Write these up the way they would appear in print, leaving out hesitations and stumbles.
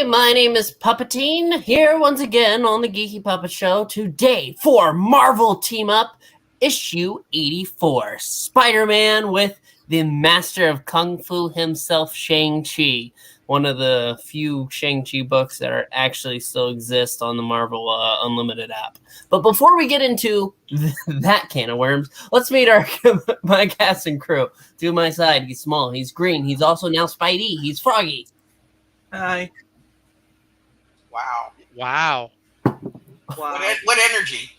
My name is Puppetine, here once again on the Geeky Puppet Show. Today for Marvel Team Up, issue 84. Spider-Man with the Master of Kung Fu himself, Shang-Chi. One of the few Shang-Chi books that are actually still exist on the Marvel Unlimited app. But before we get into that can of worms, let's meet my cast and crew. To my side, he's small, he's green, he's also now Spidey, he's Froggy. Hi. Wow. What energy?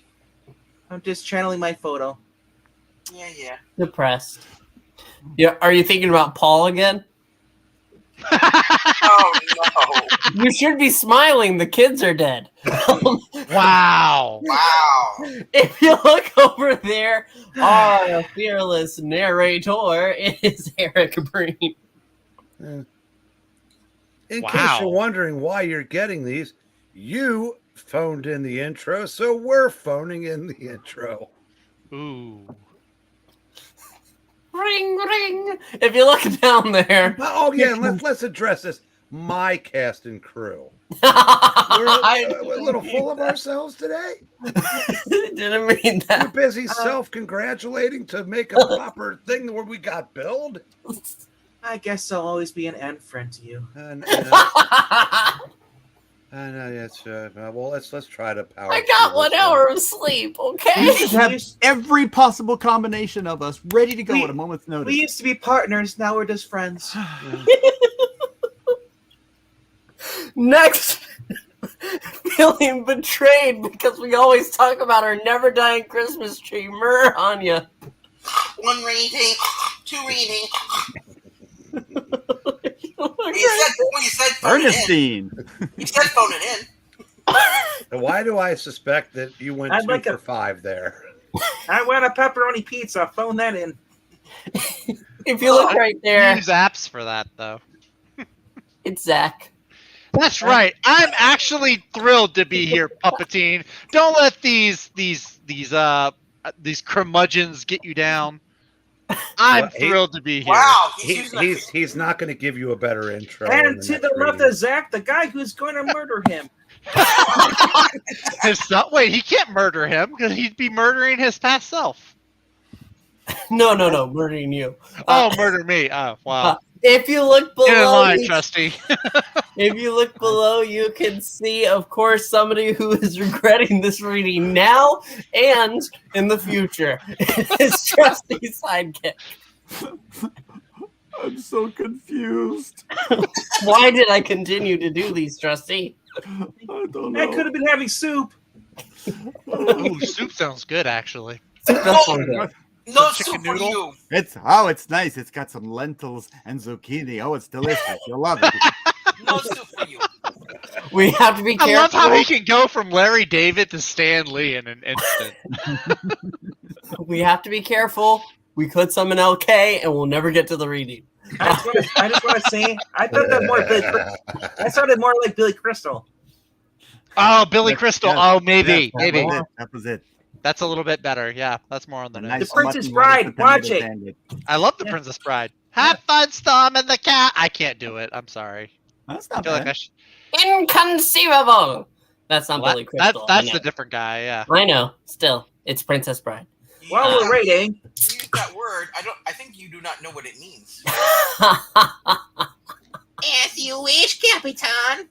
I'm just channeling my photo. Yeah. Depressed. Yeah. Are you thinking about Paul again? Oh no! You should be smiling. The kids are dead. Wow. If you look over there, our fearless narrator is Eric Breen. In case you're wondering why you're getting these, you phoned in the intro, so we're phoning in the intro. Ooh. Ring, ring. If you look down there. Oh, yeah, let's address this. My cast and crew. We're a little full of ourselves today. Didn't mean that. We're busy self-congratulating to make a proper thing where we got billed. I guess I'll always be an ant friend to you. I know, yes. Well, let's try to power. I got 1 hour of sleep. Okay. You should have every possible combination of us ready to go at a moment's notice. We used to be partners. Now we're just friends. Next, feeling betrayed because we always talk about our never dying Christmas tree. Murr on ya. 1 reading, 2 reading. You said phone Ernestine. it in. You said phone it in. Why do I suspect that you went 2 for 5 there? I want a pepperoni pizza. Phone that in. If you look right there, Use apps for that though. it's Zach. That's right. I'm actually thrilled to be here, Puppetine. Don't let these curmudgeons get you down. I'm thrilled to be here. Wow, he's not going to give you a better intro. And to the left of Zach, the guy who's going to murder him. Wait, he can't murder him because he'd be murdering his past self. No, murdering you. Murder me. Oh, wow. If you look below, Get in line, Trusty. If you look below, you can see, of course, somebody who is regretting this reading now and in the future. It's Trusty's sidekick. I'm so confused. Why did I continue to do these, Trusty? I don't know. I could have been having soup. Ooh, soup sounds good, actually. No Chicken soup for noodle? you. It's nice. It's got some lentils and zucchini. Oh, it's delicious. You'll love it. No soup for you. We have to be careful. I love how he can go from Larry David to Stan Lee in an instant. We have to be careful. We could summon LK, and we'll never get to the reading. I just want to say, I thought that more. I sounded more like Billy Crystal. Oh, Billy Crystal. Yes. Oh, maybe. That was it. That's a little bit better. Yeah, that's more on the nose. The Princess Bride. Watch it. I love the Princess Bride. Have fun, Storm and the cat. I can't do it. I'm sorry. That's I not feel like bad. I should. Inconceivable. That's not Billy Crystal. That's the different guy. Yeah. I know. Still, it's Princess Bride. While we're rating, You use that word. I think you do not know what it means. As you wish, Capitan.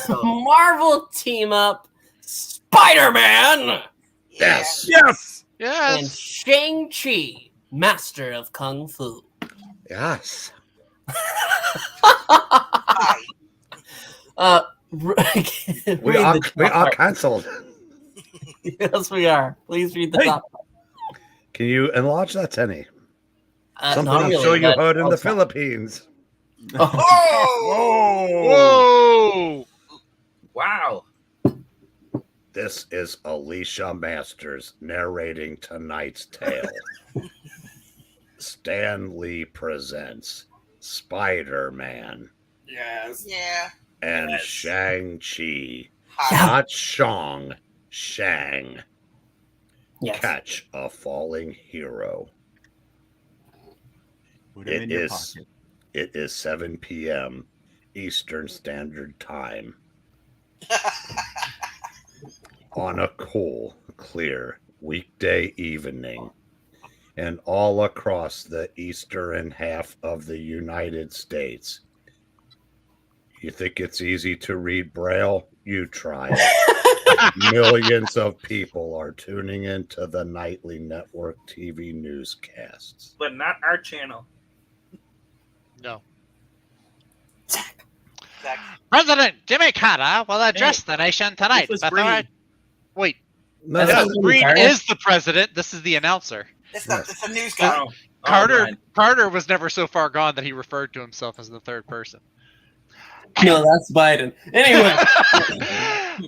Marvel team up, Spider-Man Yes. Yes. and Yes. Shang-Chi, Master of Kung Fu. Yes. Hi. We are cancelled. Yes, we are. Please read the top. Can you enlarge that, Tenny? Something not I'm really, sure you but heard in I'll the try. Philippines. Oh! Whoa. Wow. This is Alicia Masters narrating tonight's tale. Stan Lee presents Spider-Man Yes. Yeah. and Yes. Shang-Chi. Hi. Not Shang, Shang. Yes. Catch a falling hero. Put him It in your is pocket. it is 7 p.m. Eastern Standard Time. On a cool, clear weekday evening, and all across the eastern half of the United States. You think it's easy to read Braille? You try it. Millions of people are tuning into the nightly network TV newscasts. But not our channel. No. Zach. President Jimmy Carter will address the nation tonight. This was before- Green. Wait, No, That's no, not Jimmy Green Carter. is the president. This is the announcer. It's not. It's a news guy. Oh, Carter right. Carter was never so far gone that he referred to himself as the third person. No, that's Biden. Anyway,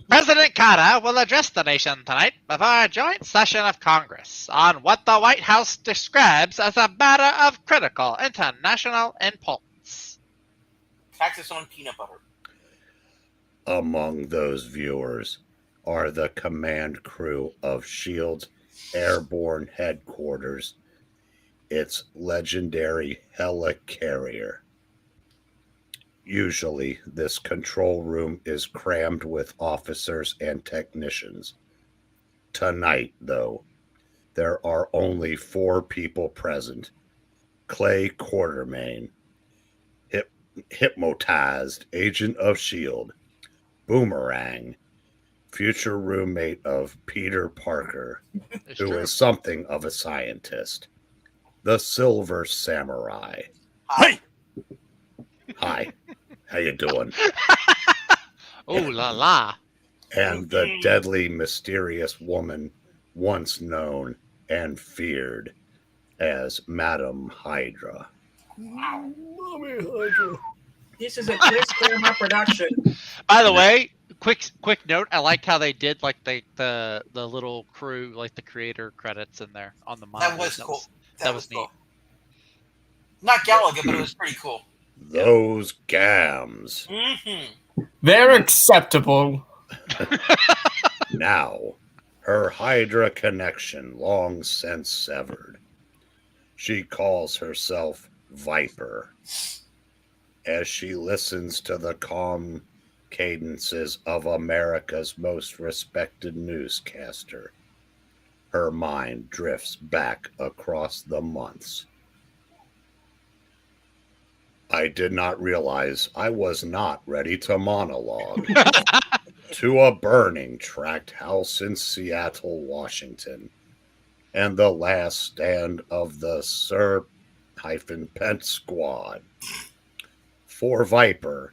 President Carter will address the nation tonight before a joint session of Congress on what the White House describes as a matter of critical international importance. Taxes on peanut butter. Among those viewers are the command crew of S.H.I.E.L.D.'s airborne headquarters, its legendary helicarrier. Usually, this control room is crammed with officers and technicians. Tonight, though, there are only 4 people present. Clay Quartermain, hypnotized agent of S.H.I.E.L.D., Boomerang, future roommate of Peter Parker, It's who true. is something of a scientist, the Silver Samurai. Hi. Hi, how you doing? Oh la la. And the deadly, mysterious woman once known and feared as Madam Hydra. Mommy Hydra. This is a Chris Claremont production. By the way, quick note. I liked how they did like the little crew, like the creator credits in there on the That Marvel. was cool. That was neat. cool. Not Gallagher, but it was pretty cool. Those gams. Mm-hmm. They're acceptable. Now, her Hydra connection long since severed. She calls herself Viper as she listens to the calm cadences of America's most respected newscaster. Her mind drifts back across the months. I did not realize I was not ready to monologue. To a burning tract house in Seattle, Washington, and the last stand of the Sir-Pent squad. For Viper,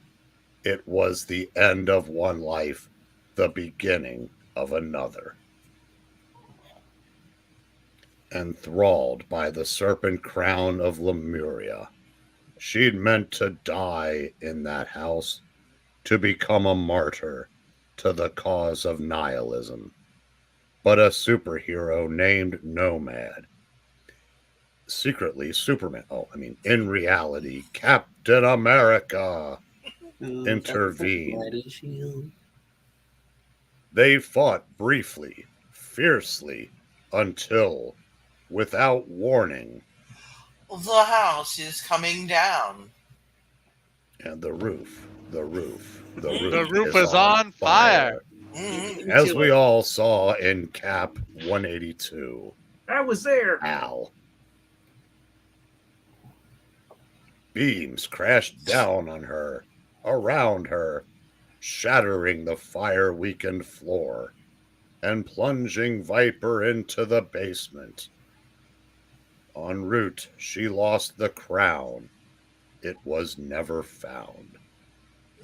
it was the end of one life, the beginning of another. Enthralled by the serpent crown of Lemuria, she'd meant to die in that house, to become a martyr to the cause of nihilism. But a superhero named Nomad, secretly Superman, in reality, Captain America, intervened. Mighty shield. They fought briefly, fiercely, until, without warning, The house is coming down. and the roof The roof is on fire. Mm-hmm. As we all saw in Cap 182. I was there. Al. Beams crashed down on her, around her, shattering the fire-weakened floor and plunging Viper into the basement. En route, she lost the crown. It was never found.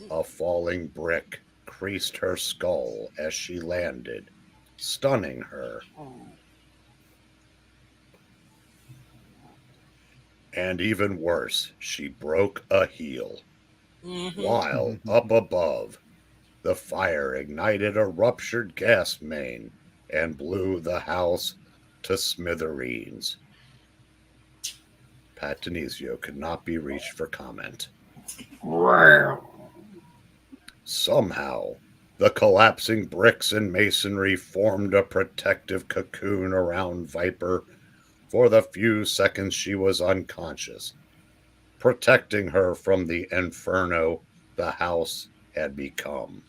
A falling brick creased her skull as she landed, stunning her. And even worse, she broke a heel. Mm-hmm. While up above, The fire ignited a ruptured gas main and blew the house to smithereens. Pat Denizio could not be reached for comment. Somehow, the collapsing bricks and masonry formed a protective cocoon around Viper for the few seconds she was unconscious, protecting her from the inferno the house had become.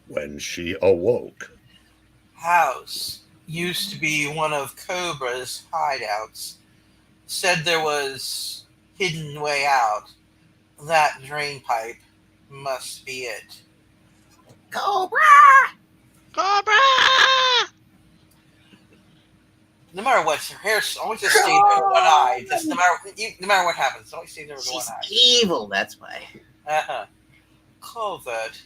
When she awoke, House used to be one of Cobra's hideouts. Said there was hidden way out. That drain pipe must be it. Cobra! Cobra! No matter what, her hair's always just stays there with one eye. Just no matter what happens, it always stays there with one She's eye. evil, that's why. Culvert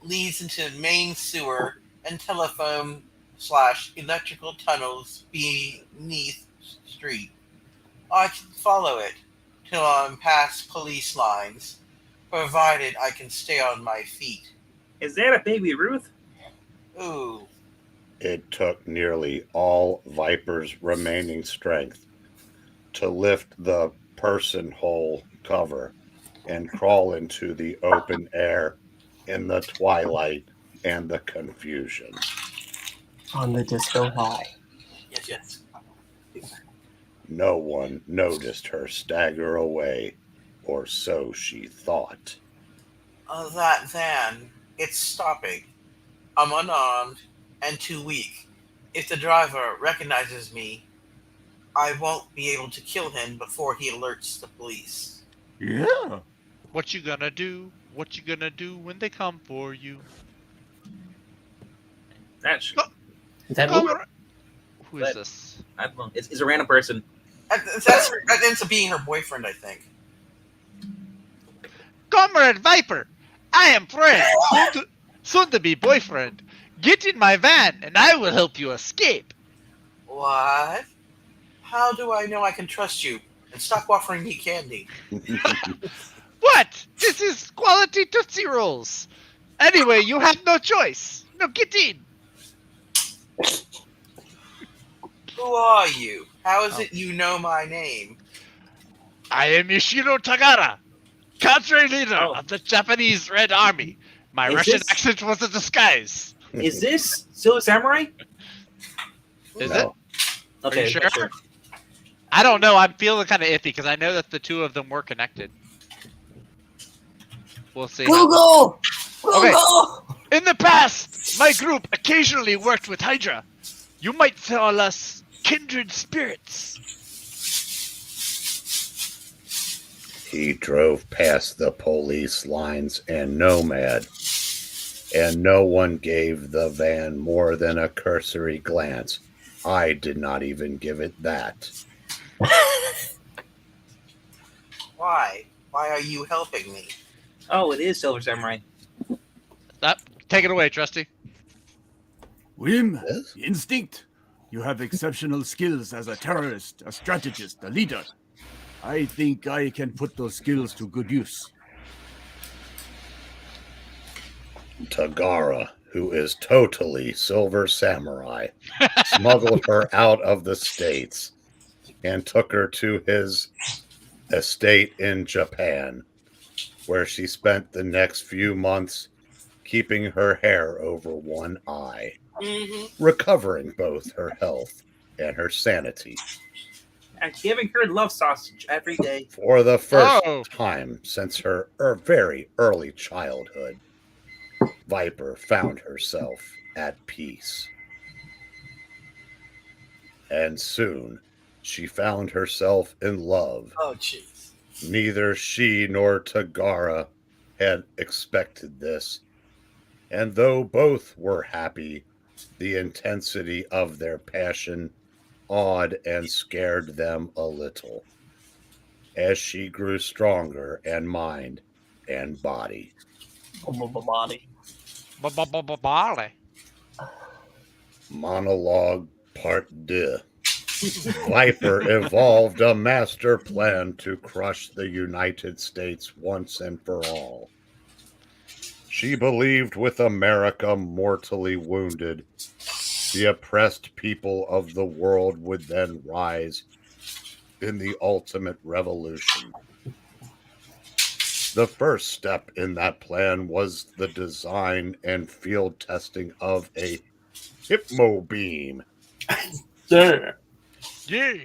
leads into main sewer and telephone/electrical tunnels beneath street. I can follow it till I'm past police lines, provided I can stay on my feet. Is that a baby Ruth? Ooh, it took nearly all Viper's remaining strength to lift the person hole cover and crawl into the open air in the twilight and the confusion. On the disco high. yes. No one noticed her stagger away, or so she thought. That van, it's stopping. I'm unarmed and too weak. If the driver recognizes me, I won't be able to kill him before he alerts the police. Yeah. What you gonna do? What you gonna do when they come for you? That's Is that me? Cobra. Who is But- this? I don't know. It's a random person. That ends up being her boyfriend, I think. Comrade Viper! I am Fred, soon to be boyfriend. Get in my van and I will help you escape. What? How do I know I can trust you? And stop offering me candy. What? This is quality Tootsie Rolls. Anyway, you have no choice. Now get in. Who are you? How is it you know my name? I am Ishiro Tagara, cadre leader of the Japanese Red Army. My Is Russian this- accent was a disguise. Is this Silver Samurai? Is No. Okay, you sure? sure. I don't know. I'm feeling kind of iffy because I know that the two of them were connected. We'll see. Google! Okay. Google! In the past, my group occasionally worked with Hydra. You might call us kindred spirits. He drove past the police lines and Nomad, and no one gave the van more than a cursory glance. I did not even give it that. Why? Why are you helping me? Oh, it is Silver Samurai. Take it away, Trusty. Whim, Yes? instinct. You have exceptional skills as a terrorist, a strategist, a leader. I think I can put those skills to good use. Tagara, who is totally Silver Samurai, smuggled her out of the States and took her to his estate in Japan, where she spent the next few months keeping her hair over one eye, recovering both her health and her sanity. And giving her love sausage every day. For the first Oh. time since her very early childhood, Viper found herself at peace. And soon she found herself in love. Oh, jeez. Neither she nor Tagara had expected this, and though both were happy, the intensity of their passion awed and scared them a little as she grew stronger in mind and body. Body. Barley. Monologue Part 2. Viper evolved a master plan to crush the United States once and for all. She believed with America mortally wounded, the oppressed people of the world would then rise in the ultimate revolution. The first step in that plan was the design and field testing of a hypno beam. Sure. Yeah.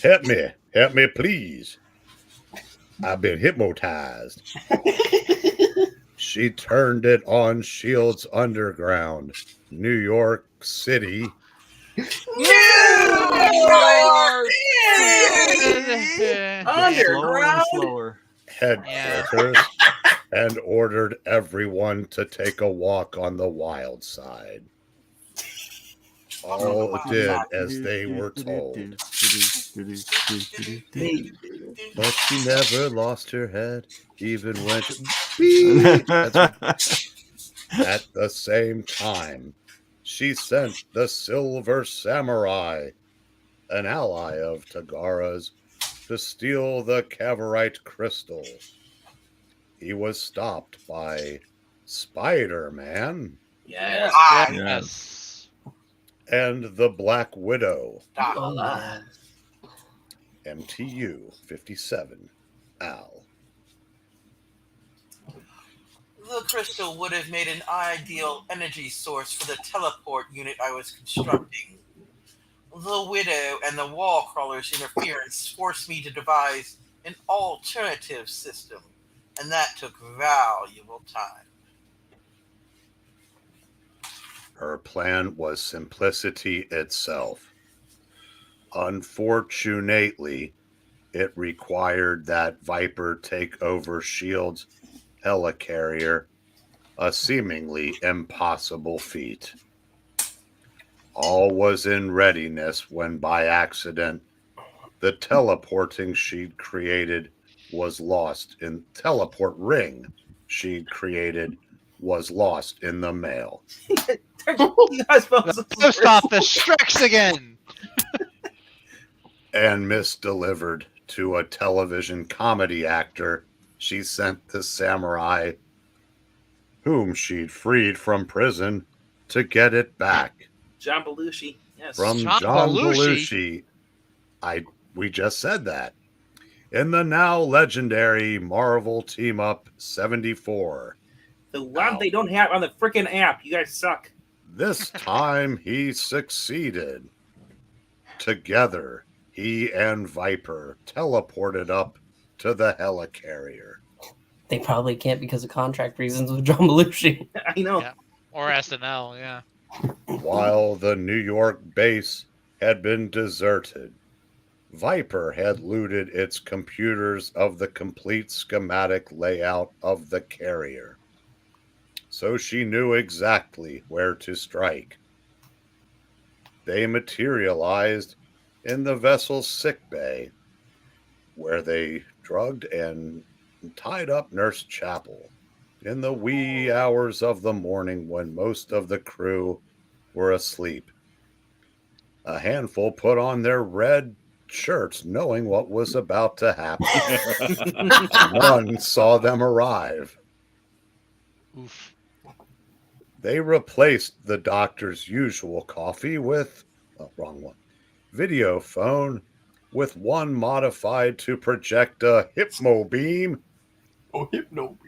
Help me, please. I've been hypnotized. She turned it on Shields Underground, New York City. Slower and slower. Headquarters and ordered everyone to take a walk on the wild side. All did as they were told. But she never lost her head, even when at the same time, she sent the Silver Samurai, an ally of Tagara's, to steal the Cavorite crystal. He was stopped by Spider-Man Yes. Yes. and the Black Widow. Oh, MTU 57. Al. The crystal would have made an ideal energy source for the teleport unit I was constructing. The Widow and the wall crawler's interference forced me to devise an alternative system, and that took valuable time. Her plan was simplicity itself. Unfortunately, it required that Viper take over S.H.I.E.L.D.'s helicarrier, a seemingly impossible feat. All was in readiness when, by accident, the teleporting she'd created was lost in teleport ring she'd created was lost in the mail. You guys supposed to Post office strikes again. And misdelivered to a television comedy actor she sent the samurai, whom she'd freed from prison, to get it back. John Belushi. Yes. From John John Belushi? Belushi. We just said that. In the now legendary Marvel Team Up 74. The one they don't have on the freaking app. You guys suck. This time he succeeded. Together, he and Viper teleported up to the helicarrier. they probably can't because of contract reasons with John Belushi. I know. Yeah. Or SNL, yeah. While the New York base had been deserted, Viper had looted its computers of the complete schematic layout of the carrier, so she knew exactly where to strike. They materialized in the vessel's sickbay, where they drugged and tied up Nurse Chapel in the wee hours of the morning when most of the crew were asleep. A handful put on their red shirts knowing what was about to happen. One saw them arrive. Oof. They replaced the doctor's usual coffee with wrong one. Video phone with one modified to project a hypno beam. Oh, hypno.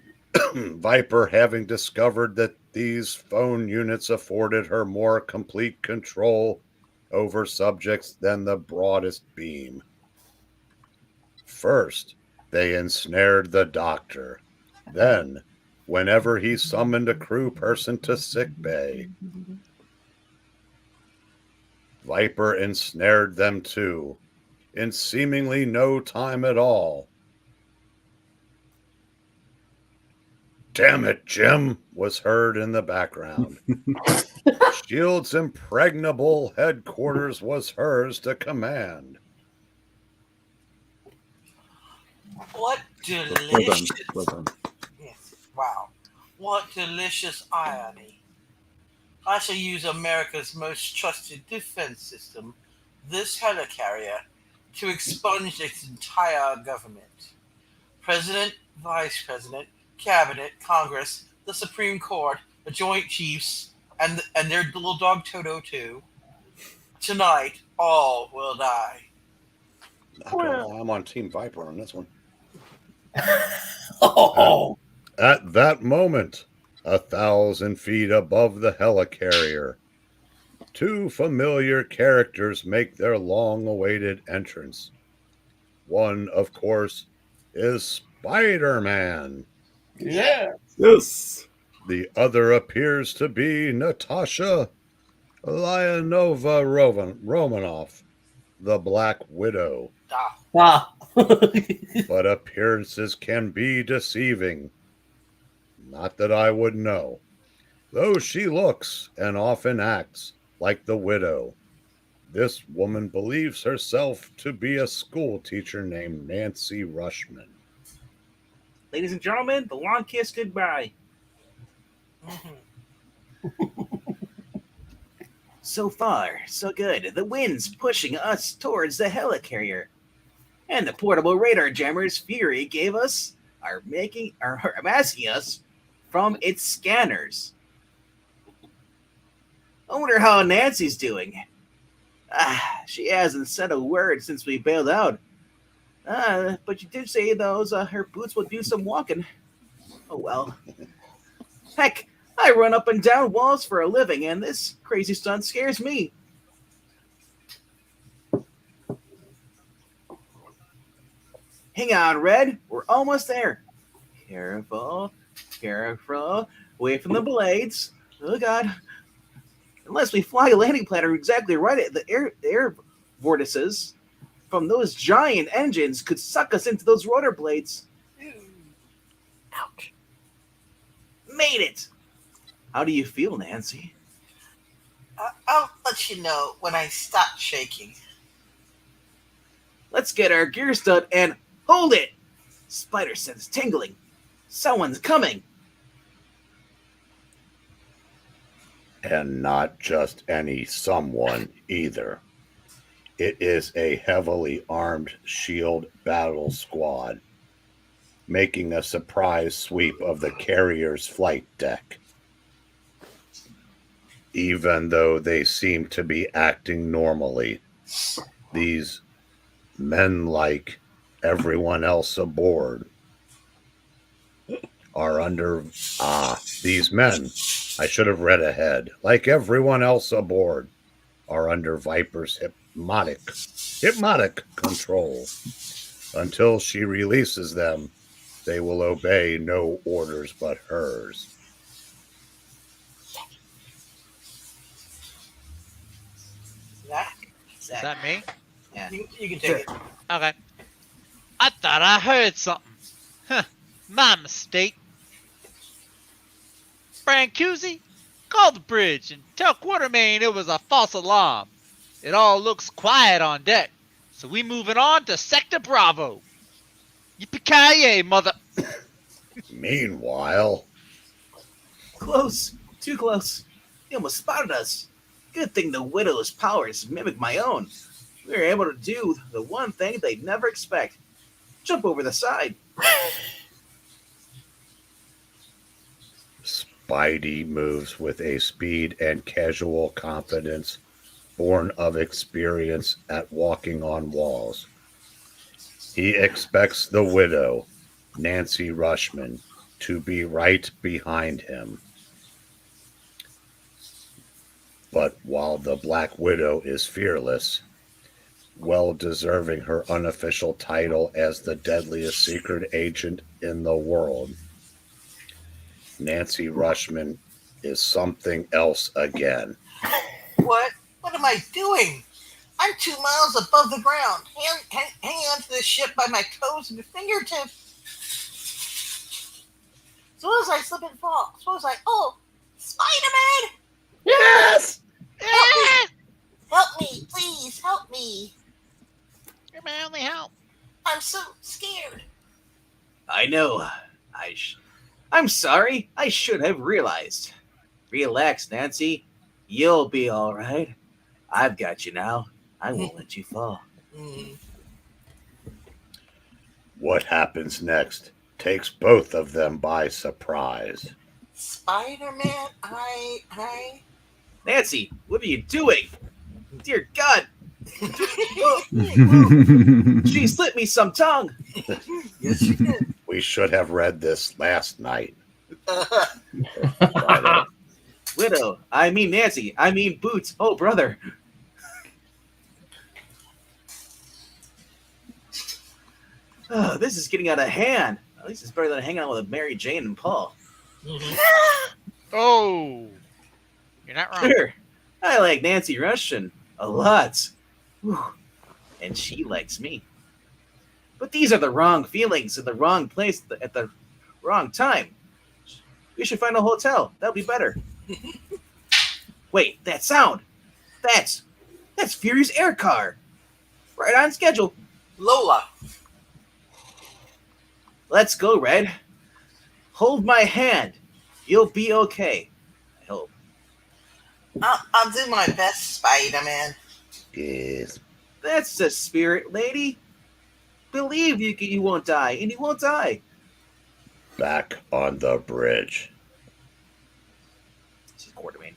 Viper having discovered that these phone units afforded her more complete control over subjects than the broadest beam. First, they ensnared the doctor. Then, whenever he summoned a crew person to sickbay, Viper ensnared them too, in seemingly no time at all. "Damn it, Jim," was heard in the background. S.H.I.E.L.D.'s impregnable headquarters was hers to command. What Well delicious... done. Well done. Yes. Wow. What delicious irony. I shall use America's most trusted defense system, this helicarrier, to expunge its entire government. President, Vice President, Cabinet, Congress, the Supreme Court, the Joint Chiefs, and their little dog Toto too. Tonight, all will die. Not gonna lie, I'm on Team Viper on this one. Oh, At that moment, 1,000 feet above the helicarrier, two familiar characters make their long-awaited entrance. One, of course, is Spider-Man. yeah. Yes. The other appears to be Natasha Leialoha Romanoff, the Black Widow. Ah, Ah. But appearances can be deceiving. Not that I would know, though she looks and often acts like the widow. This woman believes herself to be a school teacher named Nancy Rushman. Ladies and gentlemen, the long kiss goodbye. So far, so good. The wind's pushing us towards the helicarrier. And the portable radar jammers Fury gave us are masking us from its scanners. I wonder how Nancy's doing. She hasn't said a word since we bailed out. But you did say those her boots will do some walking. Oh well. Heck, I run up and down walls for a living, and this crazy stunt scares me. Hang on, Red. We're almost there. Careful. Careful. Away from the blades. Oh, God. Unless we fly a landing platter exactly right at the air vortices from those giant engines could suck us into those rotor blades. Ouch. Made it. How do you feel, Nancy? I'll let you know when I stop shaking. Let's get our gear stud and hold it. Spider sense tingling. Someone's coming. And not just any someone either. It is a heavily armed shield battle squad, making a surprise sweep of the carrier's flight deck. Even though they seem to be acting normally, these men, like everyone else aboard, are under these men, I should have read ahead, like everyone else aboard, are under Viper's hypnotic control. Until she releases them, they will obey no orders but hers. Is that me? Yeah, you can take it. Okay. I thought I heard something. Huh. My mistake. Brancusi, call the bridge and tell Quartermain it was a false alarm. It all looks quiet on deck, so we moving on to Sector Bravo. Yippee-ki-yay, mother... Meanwhile, Close. Too close. He almost spotted us. Good thing the Widow's powers mimic my own. We were able to do the one thing they'd never expect. Jump over the side. Spidey moves with a speed and casual confidence born of experience at walking on walls. He expects the widow, Nancy Rushman, to be right behind him. But while the Black Widow is fearless, well deserving her unofficial title as the deadliest secret agent in the world, Nancy Rushman is something else again. What? What am I doing? I'm 2 miles above the ground, hanging onto the ship by my toes and fingertips. Suppose I slip and fall. Suppose Spider-Man! Yes! Help me, please, help me. You're my only help. I'm so scared. I know. I'm sorry. I should have realized. Relax, Nancy. You'll be all right. I've got you now. I won't let you fall. What happens next takes both of them by surprise. Spider-Man, I. Nancy, what are you doing? Dear God, she slit me some tongue. Yes, you did. We should have read this last night. Widow, I mean Nancy, I mean Boots. Oh, brother. Oh, this is getting out of hand. At least it's better than hanging out with Mary Jane and Paul. Oh, you're not wrong. Sure, I like Nancy Russian a lot. Whew. And she likes me. But these are the wrong feelings in the wrong place at the wrong time. We should find a hotel. That'll be better. Wait, that sound. That's Fury's air car. Right on schedule. Lola. Let's go, Red. Hold my hand. You'll be okay. I hope. I'll do my best, Spider-Man. Yes. That's the spirit, lady. Believe you won't die, and you won't die. Back on the bridge. This is Quartermain.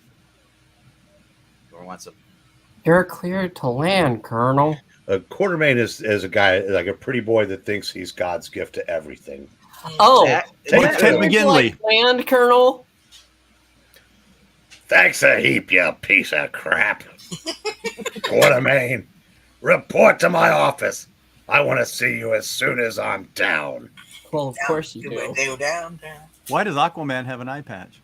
Whoever wants some. You're cleared to land, Colonel. Quartermain is a guy, like a pretty boy that thinks he's God's gift to everything. Oh, Take would Ted you McGinley. like land, Colonel? Thanks a heap, you piece of crap. Quartermain, report to my office. I want to see you as soon as I'm down. Well, of course you do. Down. Why does Aquaman have an eye patch?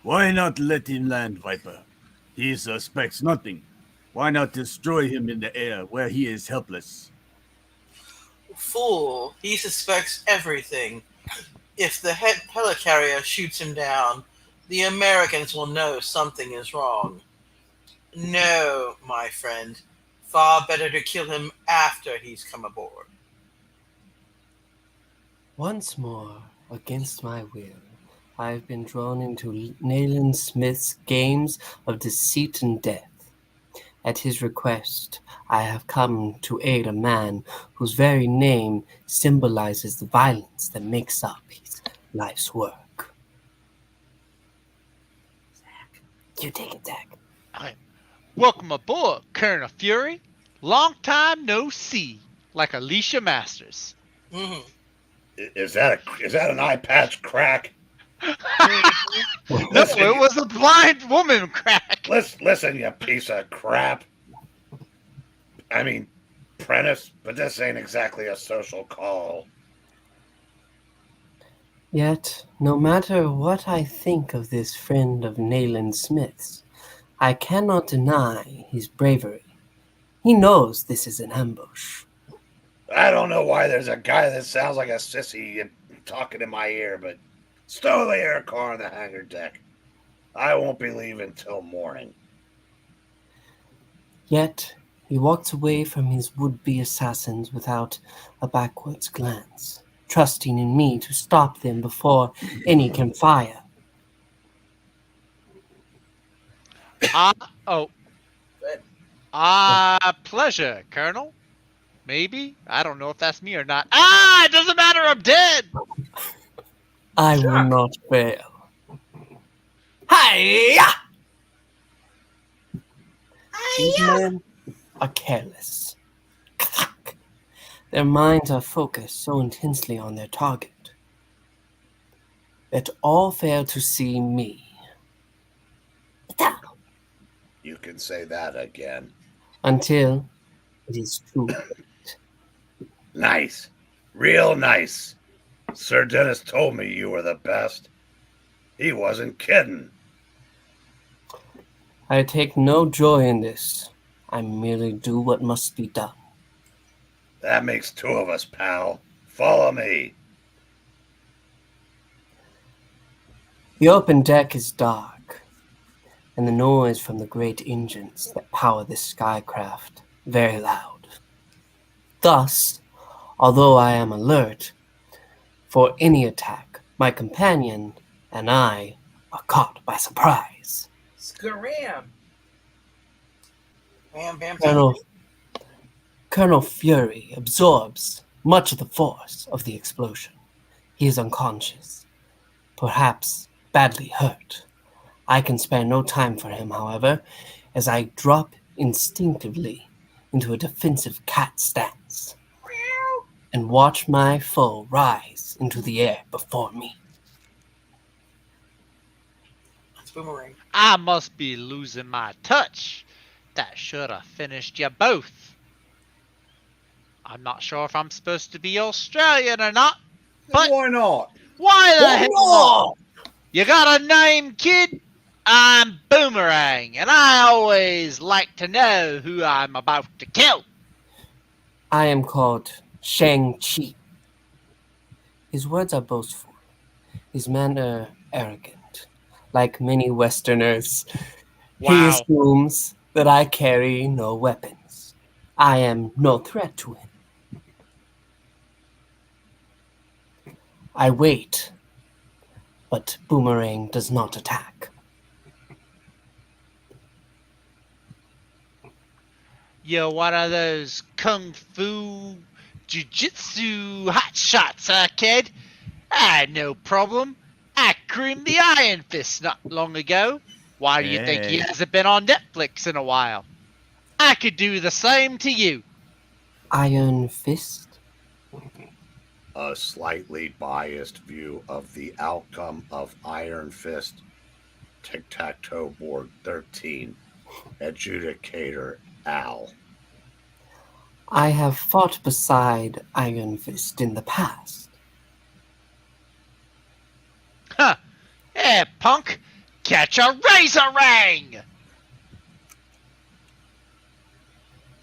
Why not let him land, Viper? He suspects nothing. Why not destroy him in the air where he is helpless? Fool, he suspects everything. If the helicarrier shoots him down, the Americans will know something is wrong. No, my friend. Far better to kill him after he's come aboard. Once more, against my will, I have been drawn into Nayland Smith's games of deceit and death. At his request, I have come to aid a man whose very name symbolizes the violence that makes up his life's work. Zach, you take it, Zach. Welcome aboard, Colonel Fury. Long time no see, like Alicia Masters. Mm-hmm. Is that an eye patch crack? No, it was a blind woman crack. Listen, you piece of crap. I mean, Prentice, but this ain't exactly a social call. Yet, no matter what I think of this friend of Nayland Smith's, I cannot deny his bravery. He knows this is an ambush. I don't know why there's a guy that sounds like a sissy talking in my ear, but stow the air car on the hangar deck. I won't be leaving till morning. Yet, he walks away from his would-be assassins without a backwards glance, trusting in me to stop them before any can fire. Pleasure, Colonel. Maybe. I don't know if that's me or not. It doesn't matter. I'm dead. I will not fail. Hiya! These men are careless. Their minds are focused so intensely on their target that all fail to see me. You can say that again. Until it is too late. Nice. Real nice. Sir Dennis told me you were the best. He wasn't kidding. I take no joy in this. I merely do what must be done. That makes two of us, pal. Follow me. The open deck is dark, and the noise from the great engines that power this skycraft very loud. Thus, although I am alert for any attack, my companion and I are caught by surprise. Scram! Bam, bam, bam. Colonel Fury absorbs much of the force of the explosion. He is unconscious, perhaps badly hurt. I can spare no time for him, however, as I drop instinctively into a defensive cat stance and watch my foe rise into the air before me. It's Boomerang. I must be losing my touch. That should have finished you both. I'm not sure if I'm supposed to be Australian or not, but Why not? why the hell not? You got a name, kid? I'm Boomerang, and I always like to know who I'm about to kill. I am called Shang-Chi. His words are boastful, his manner arrogant. Like many Westerners, he Wow. assumes that I carry no weapons. I am no threat to him. I wait, but Boomerang does not attack. You're one of those kung fu jiu-jitsu hotshots, huh, kid? No problem. I creamed the Iron Fist not long ago. Why do you think he Hey. hasn't been on Netflix in a while? I could do the same to you. Iron Fist? A slightly biased view of the outcome of Iron Fist Tic-Tac-Toe Board 13. Adjudicator Al. I have fought beside Iron Fist in the past. Huh. Hey, punk. Catch a Razorang!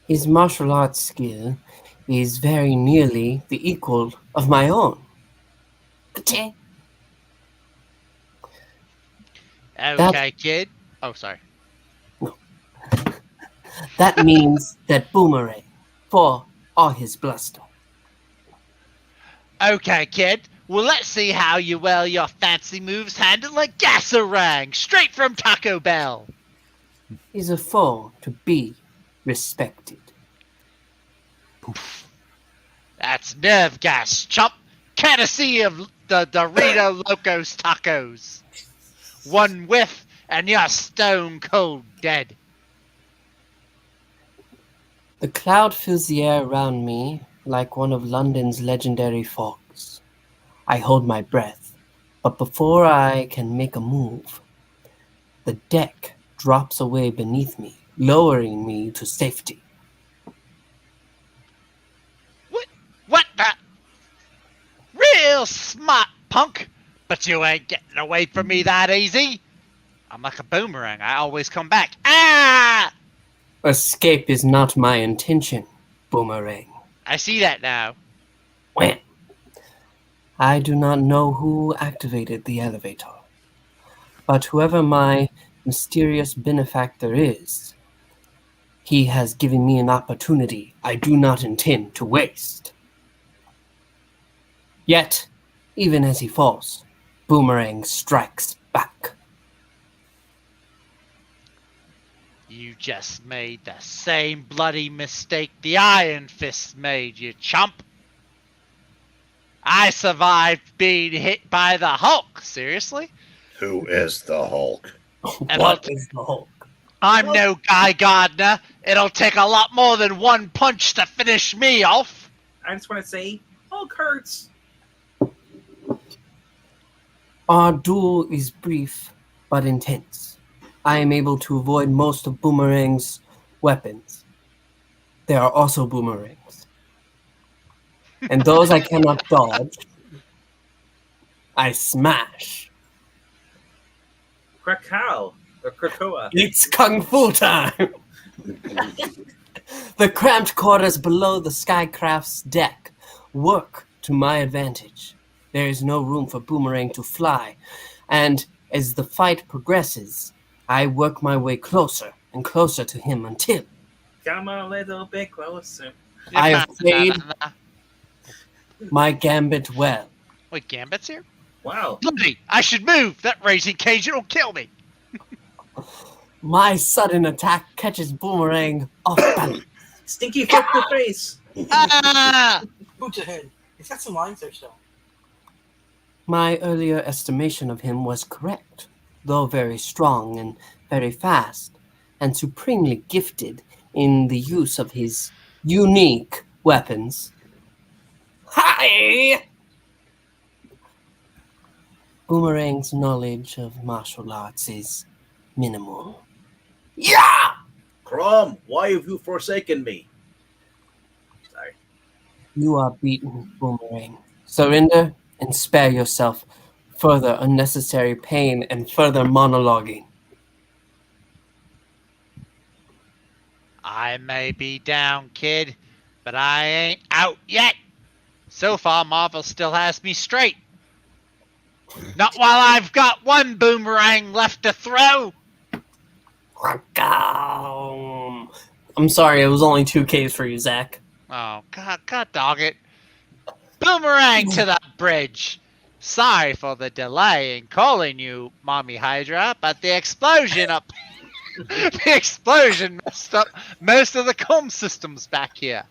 His martial arts skill is very nearly the equal of my own. Okay, kid. Oh, sorry. That means that Boomerang, for all his bluster. Okay, kid. Well, let's see how your fancy moves handle a Gasorang straight from Taco Bell. He's a foe to be respected. That's nerve gas, chump. Courtesy of the Dorito Locos Tacos. One whiff and you're stone cold dead. The cloud fills the air around me like one of London's legendary fogs. I hold my breath, but before I can make a move, the deck drops away beneath me, lowering me to safety. What the? Real smart, punk. But you ain't getting away from me that easy. I'm like a boomerang. I always come back. Ah! Escape is not my intention, Boomerang. I see that now. When? I do not know who activated the elevator, but whoever my mysterious benefactor is, he has given me an opportunity I do not intend to waste. Yet, even as he falls, Boomerang strikes back. You just made the same bloody mistake the Iron Fist made, you chump. I survived being hit by the Hulk. Seriously? Who is the Hulk? What is the Hulk? I'm no Guy Gardner. It'll take a lot more than one punch to finish me off. I just want to say, Hulk hurts. Our duel is brief but intense. I am able to avoid most of Boomerang's weapons. There are also boomerangs. And those I cannot dodge, I smash. Krakow. Or Krakoa. It's Kung Fu time! The cramped quarters below the Skycraft's deck work to my advantage. There is no room for Boomerang to fly, and as the fight progresses, I work my way closer and closer to him until Come a little bit closer. I have played my gambit well. Wait, Gambit's here? Wow. Bloody! I should move! That raising cage will kill me! My sudden attack catches Boomerang off balance. Stinky fuck your face. Ah! Boots ahead. He's got some lines there still. My earlier estimation of him was correct, though very strong and very fast, and supremely gifted in the use of his unique weapons. Hi! Boomerang's knowledge of martial arts is minimal. Yeah! Crom, why have you forsaken me? Sorry. You are beaten, Boomerang. Surrender and spare yourself further unnecessary pain and further monologuing. I may be down, kid, but I ain't out yet. So far, Marvel still has me straight. Not while I've got one boomerang left to throw. I'm sorry, it was only 2Ks for you, Zach. Oh, God dog it. Boomerang to the bridge. Sorry for the delay in calling you, Mommy Hydra, but the explosion messed up most of the comm systems back here.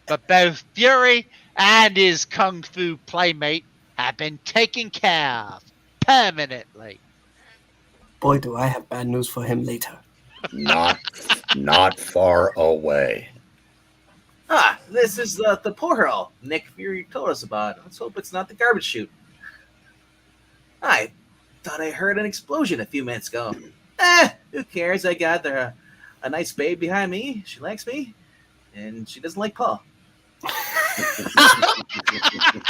But both Fury and his kung fu playmate have been taken care of permanently. Boy, do I have bad news for him later. Not far away. Ah, this is the porthole Nick Fury told us about. Let's hope it's not the garbage chute. I thought I heard an explosion a few minutes ago. Who cares? I got a nice babe behind me. She likes me, and she doesn't like Paul.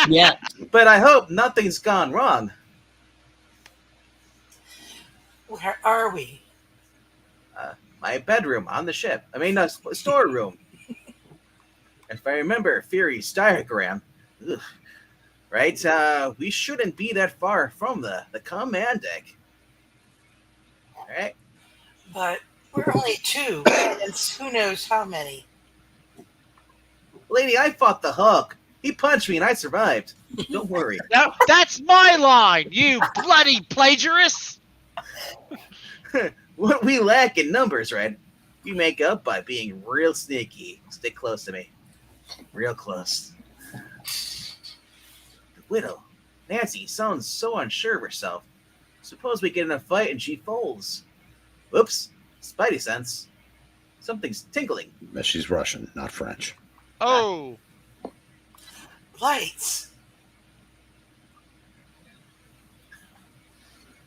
Yeah. But I hope nothing's gone wrong. Where are we? My bedroom on the ship. I mean, a storeroom. If I remember Fury's diagram, right? We shouldn't be that far from the command deck. All right. But we're only two, and who knows how many. Lady, I fought the Hulk. He punched me and I survived. Don't worry. No, that's my line, you bloody plagiarist! What we lack in numbers, Red, you make up by being real sneaky. Stick close to me. Real close. The widow, Nancy, sounds so unsure of herself. Suppose we get in a fight and she folds. Whoops. Spidey sense. Something's tingling. She's Russian, not French. Oh, Lights.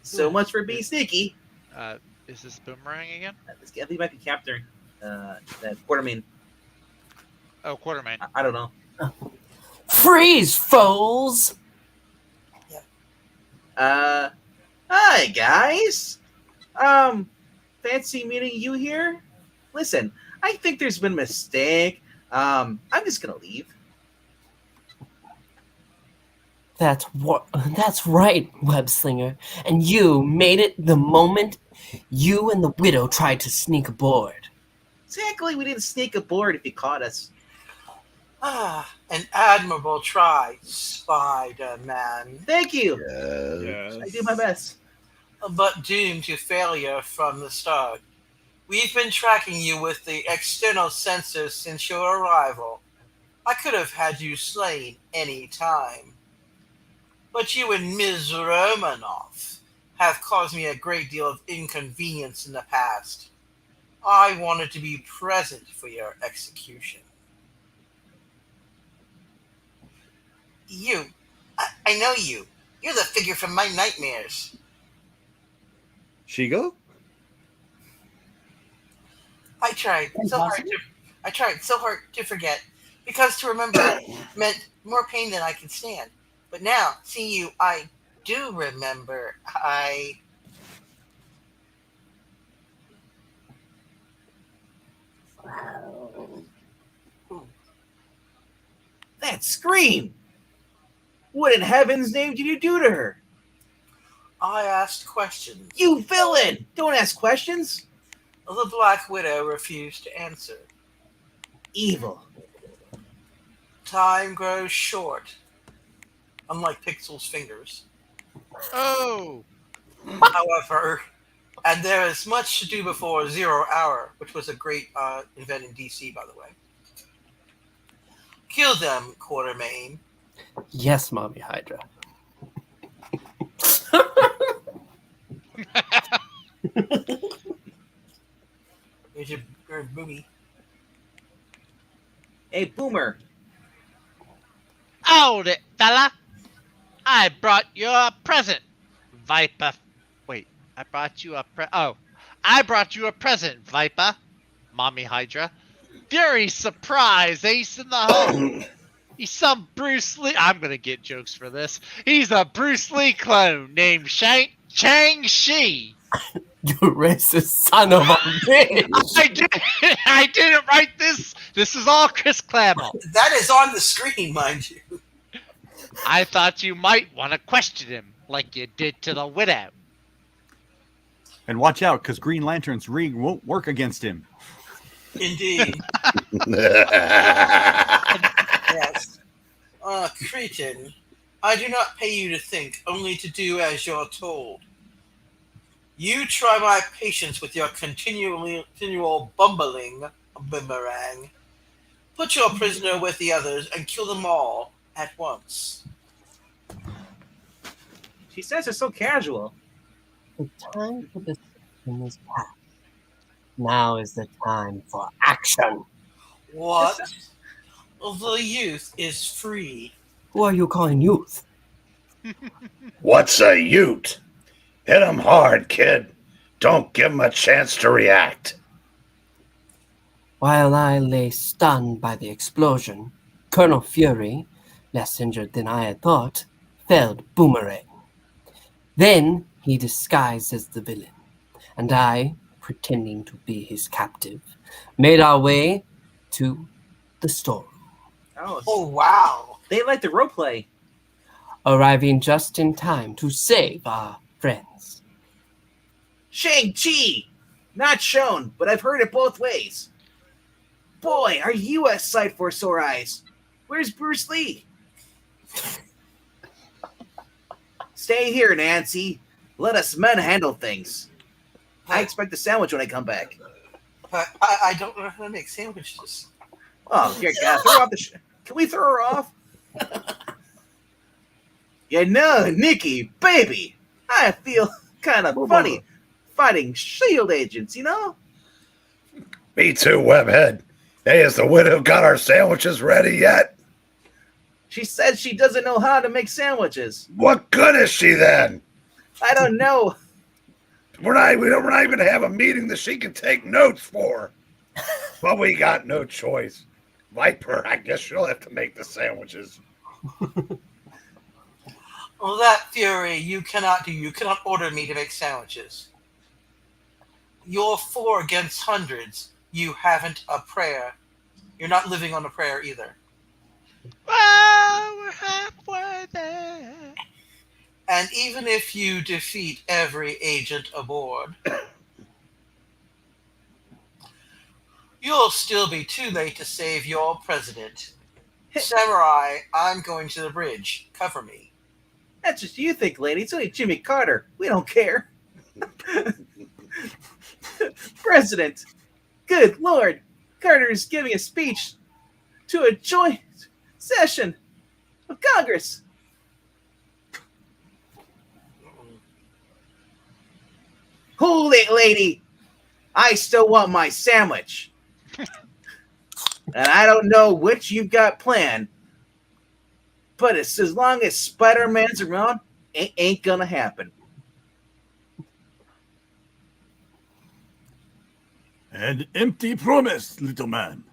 So much for being sneaky. is this Boomerang again? I think I can capture that Quartermain. Oh, Quartermain. I don't know. Freeze, foes! Hi guys. Fancy meeting you here. Listen, I think there's been a mistake. I'm just gonna leave. That's right, Webslinger. And you made it the moment you and the widow tried to sneak aboard. Exactly, we didn't sneak aboard if you caught us. An admirable try, Spider-Man. Thank you. Yes. I do my best. But doomed to failure from the start. We've been tracking you with the external sensors since your arrival. I could have had you slain any time. But you and Ms. Romanoff have caused me a great deal of inconvenience in the past. I wanted to be present for your execution. You. I know you. You're the figure from my nightmares. Shigo? I tried so hard to forget, because to remember meant more pain than I could stand. But now, seeing you, I do remember. That scream! What in heaven's name did you do to her? I asked questions. You villain! Don't ask questions. The Black Widow refused to answer. Evil. Time grows short, unlike Pixel's fingers. Oh, However, and there is much to do before 0 hour, which was a great event in DC, by the way. Kill them, Quartermain. Yes, Mommy Hydra. Here's your booby. Hey, Boomer. Hold it, fella. I brought you a present, Viper. Wait, I brought you a I brought you a present, Viper. Mommy Hydra. Fury surprise, ace in the hole. He's some Bruce Lee. I'm gonna get jokes for this. He's a Bruce Lee clone named Shang-Chi. You racist son of a bitch. I didn't write this. This is all Chris Claremont. That is on the screen, mind you. I thought you might want to question him, like you did to the widow. And watch out, because Green Lantern's ring won't work against him. Indeed. Yes. Cretin, I do not pay you to think, only to do as you're told. You try my patience with your continual bumbling, boomerang. Put your prisoner with the others and kill them all at once. She says it's so casual. The time for discussion is past. Now is the time for action. What? The youth is free. Who are you calling youth? What's a ute? Hit him hard, kid. Don't give him a chance to react. While I lay stunned by the explosion, Colonel Fury, less injured than I had thought, felled Boomerang. Then he disguised as the villain, and I, pretending to be his captive, made our way to the storeroom, Oh, wow. They like the roleplay. arriving just in time to save our friends. Shang-Chi! Not shown, but I've heard it both ways. Boy, are you a sight for sore eyes. Where's Bruce Lee? Stay here, Nancy. Let us men handle things. I expect a sandwich when I come back. But I don't know how to make sandwiches. Oh, here, guys, throw off the can we throw her off? You know, Nikki, baby, I feel kind of funny fighting SHIELD agents, you know? Me too, Webhead. Hey, has the widow got our sandwiches ready yet? She says she doesn't know how to make sandwiches. What good is she then? I don't know. We're not even going to have a meeting that she can take notes for. But we got no choice. Viper, I guess you'll have to make the sandwiches. Well, that Fury you cannot do. You cannot order me to make sandwiches. You're 4 against hundreds. You haven't a prayer. You're not living on a prayer either. Well, we're halfway there. And even if you defeat every agent aboard, you'll still be too late to save your president. Samurai, I'm going to the bridge. Cover me. That's just you think, lady. It's only Jimmy Carter. We don't care. President. Good Lord. Carter is giving a speech to a joint session of Congress. Hold it, lady. I still want my sandwich. And I don't know which you've got planned, but it's as long as Spider-Man's around, it ain't gonna happen. An empty promise, little man,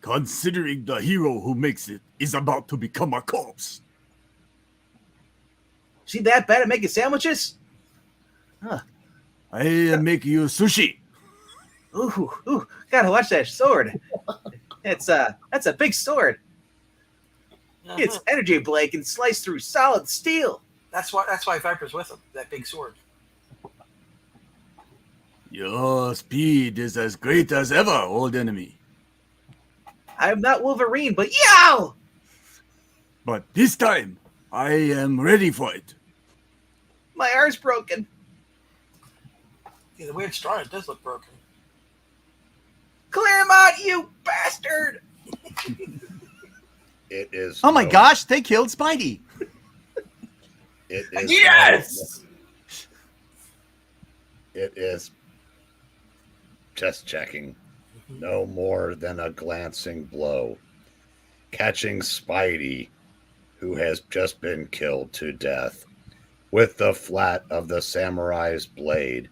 considering the hero who makes it is about to become a corpse. She that bad at making sandwiches? Huh. I am making you sushi. Ooh, gotta watch that sword. That's a big sword. It's energy blade can slice through solid steel. That's why Viper's with him. That big sword. Your speed is as great as ever, old enemy. I'm not Wolverine, but yow! But this time, I am ready for it. My arm's broken. Yeah, the way it's drawn, it does look broken. Claremont, you bastard! It is. Oh my gosh, they killed Spidey. It is. Yes! It is Just checking. No more than a glancing blow. Catching Spidey, who has just been killed to death, with the flat of the samurai's blade.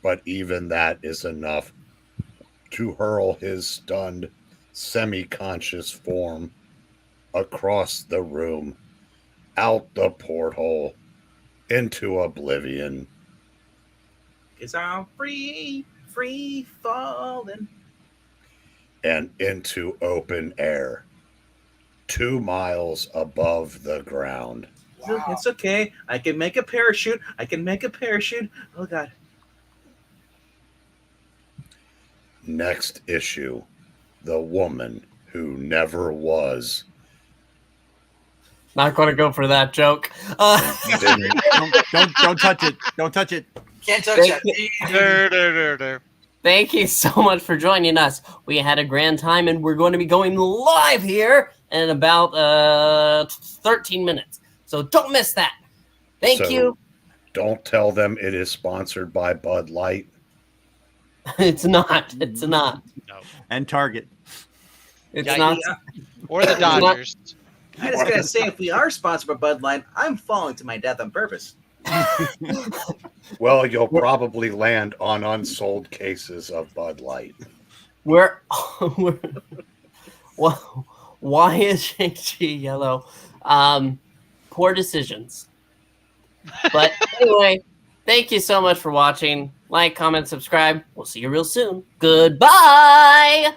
But even that is enough to hurl his stunned, semi-conscious form across the room, out the porthole, into oblivion. 'Cause I'm free falling. And into open air, 2 miles above the ground. Wow. It's okay. I can make a parachute. Oh, God. Next issue, The Woman Who Never Was. Not going to go for that joke. Don't touch it. Don't touch it. Can't touch that. Thank you so much for joining us. We had a grand time, and we're going to be going live here in about 13 minutes. So don't miss that. Thank you. Don't tell them it is sponsored by Bud Light. It's not. It's not. No. And Target. It's Yeah, not. Or the Dodgers. I just gotta say, if we are sponsored by Bud Light, I'm falling to my death on purpose. Well, you'll probably land on unsold cases of Bud Light. We're well, why is Shang-Chi yellow? Poor decisions. But anyway, thank you so much for watching. Like, comment, subscribe. We'll see you real soon. Goodbye.